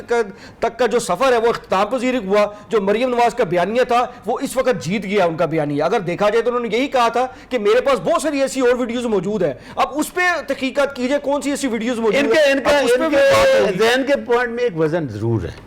تک کا جو سفر ہے وہ اختتام پذیر ہوا، جو مریم نواز کا بیانیہ تھا وہ اس وقت جیت گیا ان کا بیانیہ۔ اگر دیکھا جائے تو انہوں نے یہی کہا تھا کہ میرے پاس بہت ساری ایسی اور ویڈیوز موجود ہیں، اب اس پہ تحقیقات کیجئے کون سی ایسی ویڈیوز موجود ہیں۔ ان کے ذہن کے پوائنٹ میں ایک وزن ضرور ہے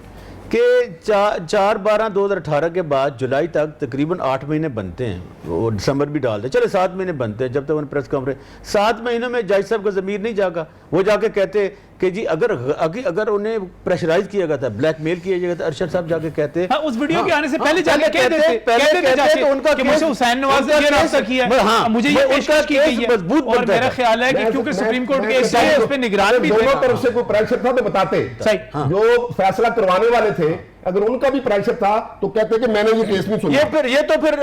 کہ 4/12/2018 کے بعد جولائی تک تقریباً 8 مہینے بنتے ہیں، وہ دسمبر بھی ڈال دیں، چلے 7 مہینے بنتے ہیں جب تک ان پریس کانفرنس، 7 مہینوں میں جج صاحب کا ضمیر نہیں جاگا، وہ جا کے کہتے کہ جی اگر انہیں پریشرائز کیا گیا تھا، بلیک میل کیا گیا تھا، ارشد صاحب جا کے کہتے اس ویڈیو کے آنے سے پہلے جا کے کہتے تھے ان کا کہ مجھے حسین نواز نے یہ رابطہ کیا ہے، مجھے یہ پیشکش کی گئی ہے، اور میرا خیال ہے کہ کیونکہ سپریم کورٹ کے اس پہ نگران بھی دونوں طرف سے کوئی پریشر تھا تو بتاتے، جو فیصلہ کروانے والے تھے اگر ان کا بھی پریشر تھا تو کہتے کہ میں نے یہ کیس نہیں سنا۔ یہ تو پھر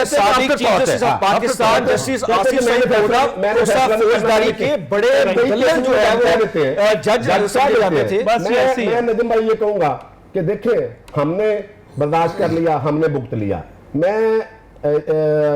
سابق chief justice of Pakistan justice Asif Saeed ہونا فوجداری کے بڑے مدلل جو ہے وہ جج سمجھے جاتے تھے۔ میں ندیم بھائی یہ کہوں گا کہ دیکھیں ہم نے برداشت کر لیا، ہم نے بھگت لیا۔ میں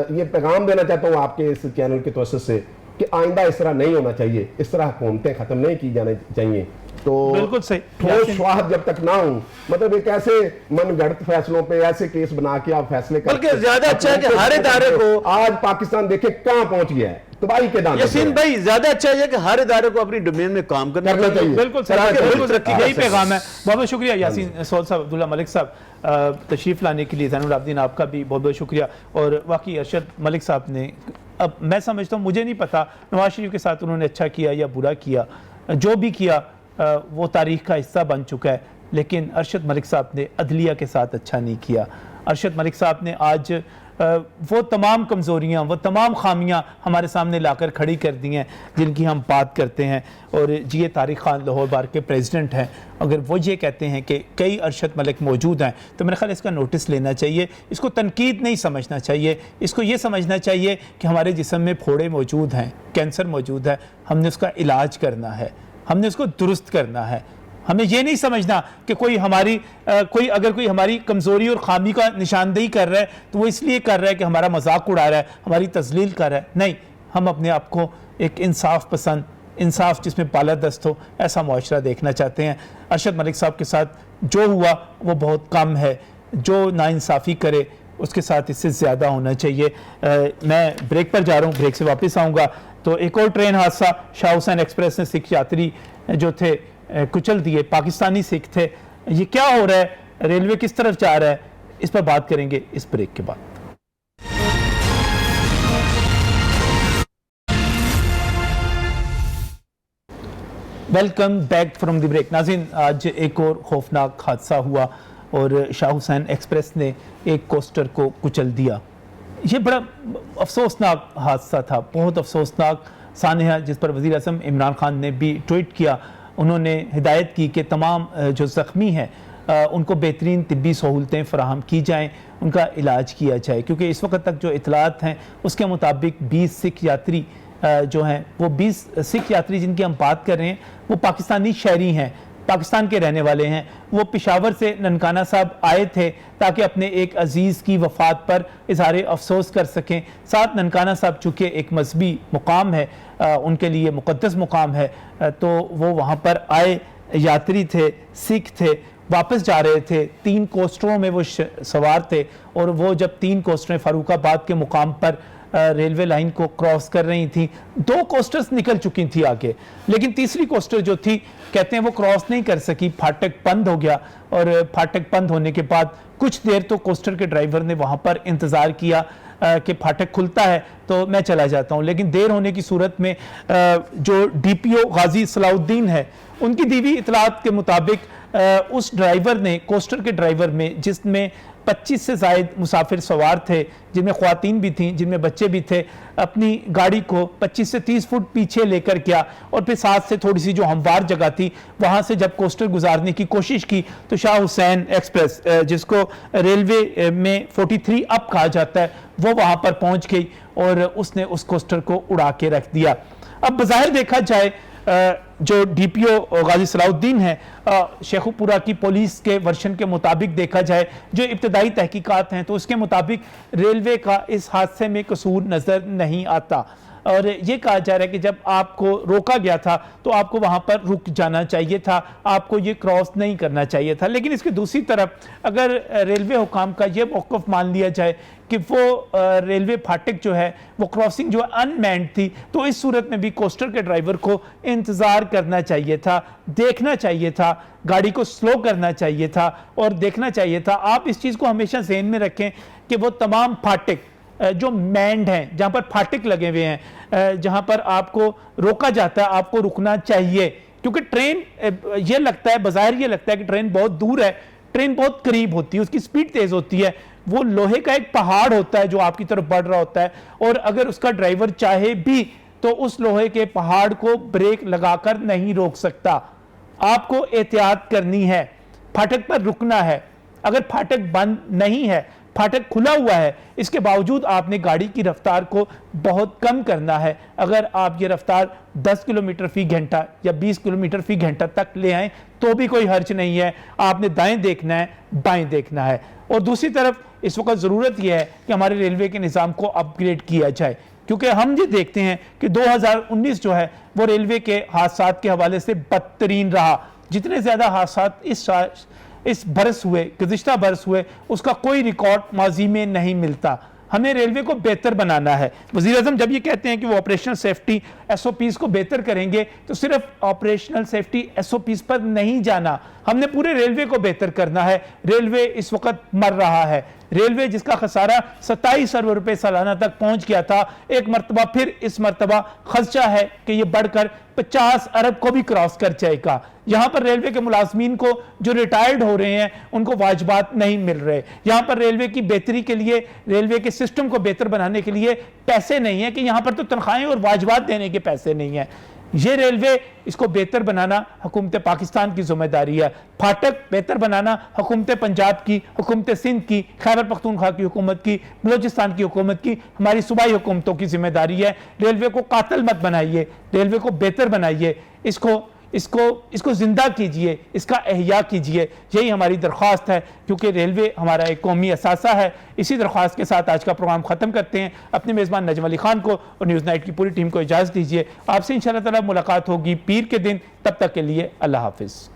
یہ پیغام دینا چاہتا ہوں آپ کے اس چینل کی توسط سے کہ آئندہ اس طرح نہیں ہونا چاہیے، اس طرح حکومتیں ختم نہیں کی جانے چاہیے۔ تو بالکل صحیح، ٹھوس شواہد جب تک نہ ہوں، مطلب ایک ایسے من گھڑت فیصلوں پہ ایسے کیس بنا کے آپ فیصلے کرتے ہیں، بلکہ زیادہ اچھا ہے کہ ہر ادارے کو آج پاکستان دیکھیں کہاں پہنچ گیا ہے، تباہی کے دانے۔ یاسین بھائی زیادہ اچھا ہے کہ ہر ادارے کو اپنی ڈومین میں کام کرنا چاہیے۔ بالکل صحیح، یہی پیغام ہے۔ بہت بہت شکریہ یاسین سول صاحب، عبداللہ ملک صاحب تشریف لانے کے لیے، زین العابدین آپ کا بھی بہت بہت شکریہ۔ اور واقعی ارشد ملک صاحب نے، اب میں سمجھتا ہوں، مجھے نہیں پتا نواز شریف کے ساتھ انہوں نے اچھا کیا یا برا کیا، جو بھی کیا وہ تاریخ کا حصہ بن چکا ہے، لیکن ارشد ملک صاحب نے عدلیہ کے ساتھ اچھا نہیں کیا۔ ارشد ملک صاحب نے آج وہ تمام کمزوریاں، وہ تمام خامیاں ہمارے سامنے لا کر کھڑی کر دی ہیں جن کی ہم بات کرتے ہیں۔ اور جی طارق خان لاہور بار کے پریزیڈنٹ ہیں، اگر وہ یہ کہتے ہیں کہ کئی ارشد ملک موجود ہیں تو میرے خیال اس کا نوٹس لینا چاہیے، اس کو تنقید نہیں سمجھنا چاہیے، اس کو یہ سمجھنا چاہیے کہ ہمارے جسم میں پھوڑے موجود ہیں، کینسر موجود ہے، ہم نے اس کا علاج کرنا ہے، ہم نے اس کو درست کرنا ہے۔ ہمیں یہ نہیں سمجھنا کہ کوئی اگر کوئی ہماری کمزوری اور خامی کا نشاندہی کر رہا ہے تو وہ اس لیے کر رہا ہے کہ ہمارا مذاق اڑا رہا ہے، ہماری تذلیل کر رہا ہے۔ نہیں، ہم اپنے آپ کو ایک انصاف پسند، انصاف جس میں بالادست ہو، ایسا معاشرہ دیکھنا چاہتے ہیں۔ ارشد ملک صاحب کے ساتھ جو ہوا وہ بہت کم ہے، جو ناانصافی کرے اس کے ساتھ اس سے زیادہ ہونا چاہیے۔ میں بریک پر جا رہا ہوں، بریک سے واپس آؤں گا تو ایک اور ٹرین حادثہ، شاہ حسین ایکسپریس نے سکھ یاتری جو تھے کچل دیے، پاکستانی سکھ تھے۔ یہ کیا ہو رہا ہے، ریلوے کس طرف جا رہا ہے، اس پر بات کریں گے اس بریک کے بعد۔ Welcome back from the break. ناظرین، آج ایک اور خوفناک حادثہ ہوا اور شاہ حسین ایکسپریس نے ایک کوسٹر کو کچل دیا۔ یہ بڑا افسوسناک حادثہ تھا، بہت افسوسناک سانحہ، جس پر وزیر اعظم عمران خان نے بھی ٹویٹ کیا۔ انہوں نے ہدایت کی کہ تمام جو زخمی ہیں ان کو بہترین طبی سہولتیں فراہم کی جائیں، ان کا علاج کیا جائے، کیونکہ اس وقت تک جو اطلاعات ہیں اس کے مطابق 20 سکھ یاتری جو ہیں، وہ 20 سکھ یاتری جن کی ہم بات کر رہے ہیں وہ پاکستانی شہری ہیں، پاکستان کے رہنے والے ہیں۔ وہ پشاور سے ننکانہ صاحب آئے تھے تاکہ اپنے ایک عزیز کی وفات پر اظہار افسوس کر سکیں۔ ساتھ ننکانہ صاحب چونکہ ایک مذہبی مقام ہے، ان کے لیے مقدس مقام ہے، تو وہ وہاں پر آئے، یاتری تھے، سکھ تھے، واپس جا رہے تھے، 3 کوسٹروں میں وہ سوار تھے، اور وہ جب 3 کوسٹریں فاروق آباد کے مقام پر ریلوے لائن کو کراس کر رہی تھیں، 2 کوسٹرز نکل چکی تھی آگے، لیکن تیسری کوسٹر جو تھی کہتے ہیں وہ کراس نہیں کر سکی، پھاٹک بند ہو گیا، اور پھاٹک بند ہونے کے بعد کچھ دیر تو کوسٹر کے ڈرائیور نے وہاں پر انتظار کیا کہ پھاٹک کھلتا ہے تو میں چلا جاتا ہوں، لیکن دیر ہونے کی صورت میں جو ڈی پی او غازی صلاح الدین ہے، ان کی دیوی اطلاعات کے مطابق اس ڈرائیور نے، کوسٹر کے ڈرائیور میں، جس میں 25 سے زائد مسافر سوار تھے، جن میں خواتین بھی تھیں، جن میں بچے بھی تھے، اپنی گاڑی کو 25 سے 30 فٹ پیچھے لے کر کیا، اور پھر ساتھ سے تھوڑی سی جو ہموار جگہ تھی وہاں سے جب کوسٹر گزارنے کی کوشش کی تو شاہ حسین ایکسپریس، جس کو ریلوے میں 43 اپ کہا جاتا ہے، وہ وہاں پر پہنچ گئی اور اس نے اس کوسٹر کو اڑا کے رکھ دیا۔ اب بظاہر دیکھا جائے جو ڈی پی او غازی صلاح الدین ہے، شیخو پورہ کی پولیس کے ورشن کے مطابق دیکھا جائے، جو ابتدائی تحقیقات ہیں تو اس کے مطابق ریلوے کا اس حادثے میں قصور نظر نہیں آتا، اور یہ کہا جا رہا ہے کہ جب آپ کو روکا گیا تھا تو آپ کو وہاں پر رک جانا چاہیے تھا، آپ کو یہ کراس نہیں کرنا چاہیے تھا۔ لیکن اس کی دوسری طرف اگر ریلوے حکام کا یہ موقف مان لیا جائے کہ وہ ریلوے پھاٹک جو ہے وہ کراسنگ جو ان مینڈ تھی، تو اس صورت میں بھی کوسٹر کے ڈرائیور کو انتظار کرنا چاہیے تھا، دیکھنا چاہیے تھا، گاڑی کو سلو کرنا چاہیے تھا اور دیکھنا چاہیے تھا۔ آپ اس چیز کو ہمیشہ ذہن میں رکھیں کہ وہ تمام پھاٹک جو مینڈ ہیں، جہاں پر پھاٹک لگے ہوئے ہیں، جہاں پر آپ کو روکا جاتا ہے، آپ کو رکنا چاہیے، کیونکہ ٹرین یہ لگتا ہے، بظاہر یہ لگتا ہے کہ ٹرین بہت دور ہے، ٹرین بہت قریب ہوتی ہے، اس کی سپیڈ تیز ہوتی ہے، وہ لوہے کا ایک پہاڑ ہوتا ہے جو آپ کی طرف بڑھ رہا ہوتا ہے، اور اگر اس کا ڈرائیور چاہے بھی تو اس لوہے کے پہاڑ کو بریک لگا کر نہیں روک سکتا۔ آپ کو احتیاط کرنی ہے، پھاٹک پر رکنا ہے۔ اگر پھاٹک بند نہیں ہے، پھاٹک کھلا ہوا ہے، اس کے باوجود آپ نے گاڑی کی رفتار کو بہت کم کرنا ہے۔ اگر آپ یہ رفتار 10 کلومیٹر فی گھنٹہ یا 20 کلومیٹر فی گھنٹہ تک لے آئیں تو بھی کوئی حرج نہیں ہے، آپ نے دائیں دیکھنا ہے، بائیں دیکھنا ہے۔ اور دوسری طرف اس وقت ضرورت یہ ہے کہ ہمارے ریلوے کے نظام کو اپ گریڈ کیا جائے، کیونکہ ہم یہ دیکھتے ہیں کہ 2019 جو ہے وہ ریلوے کے حادثات کے حوالے سے بدترین رہا۔ جتنے زیادہ حادثات اس برس ہوئے، گزشتہ برس ہوئے، اس کا کوئی ریکارڈ ماضی میں نہیں ملتا۔ ہمیں ریلوے کو بہتر بنانا ہے۔ وزیر اعظم جب یہ کہتے ہیں کہ وہ operational safety S O Ps کو بہتر کریں گے تو صرف operational safety S O Ps پر نہیں جانا، ہم نے پورے ریلوے کو بہتر کرنا ہے۔ ریلوے اس وقت مر رہا ہے، ریلوے جس کا خسارہ 27 ارب روپے سالانہ تک پہنچ گیا تھا، ایک مرتبہ پھر اس مرتبہ خدشہ ہے کہ یہ بڑھ کر 50 ارب کو بھی کراس کر جائے گا۔ یہاں پر ریلوے کے ملازمین کو جو ریٹائرڈ ہو رہے ہیں ان کو واجبات نہیں مل رہے، یہاں پر ریلوے کی بہتری کے لیے، ریلوے کے سسٹم کو بہتر بنانے کے لیے پیسے نہیں ہیں، کہ یہاں پر تو تنخواہیں اور واجبات دینے کے پیسے نہیں ہیں۔ یہ ریلوے اس کو بہتر بنانا حکومت پاکستان کی ذمہ داری ہے، پھاٹک بہتر بنانا حکومت پنجاب کی، حکومت سندھ کی، خیبر پختونخوا کی حکومت کی، بلوچستان کی حکومت کی، ہماری صوبائی حکومتوں کی ذمہ داری ہے۔ ریلوے کو قاتل مت بنائیے، ریلوے کو بہتر بنائیے، اس کو زندہ کیجئے، اس کا احیاء کیجئے، یہی ہماری درخواست ہے، کیونکہ ریلوے ہمارا ایک قومی اثاثہ ہے۔ اسی درخواست کے ساتھ آج کا پروگرام ختم کرتے ہیں۔ اپنے میزبان نجم علی خان کو اور نیوز نائٹ کی پوری ٹیم کو اجازت دیجئے۔ آپ سے انشاءاللہ تعالی ملاقات ہوگی پیر کے دن، تب تک کے لیے اللہ حافظ۔